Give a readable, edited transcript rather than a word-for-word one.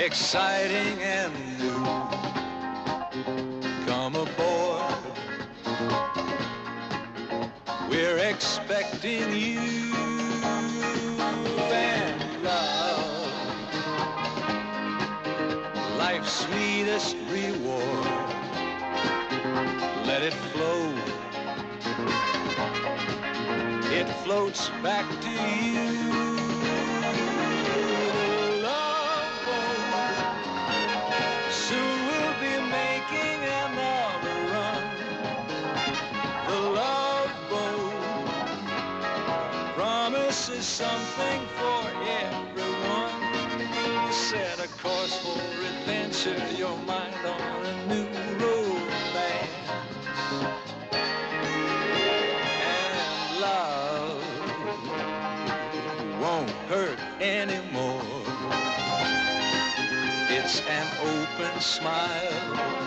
exciting and new. Come aboard, we're expecting you. And love, life's sweetest reward, let it flow, it floats back to you. This is something for everyone. Set a course for adventure, your mind on a new romance. And love won't hurt anymore. It's an open smile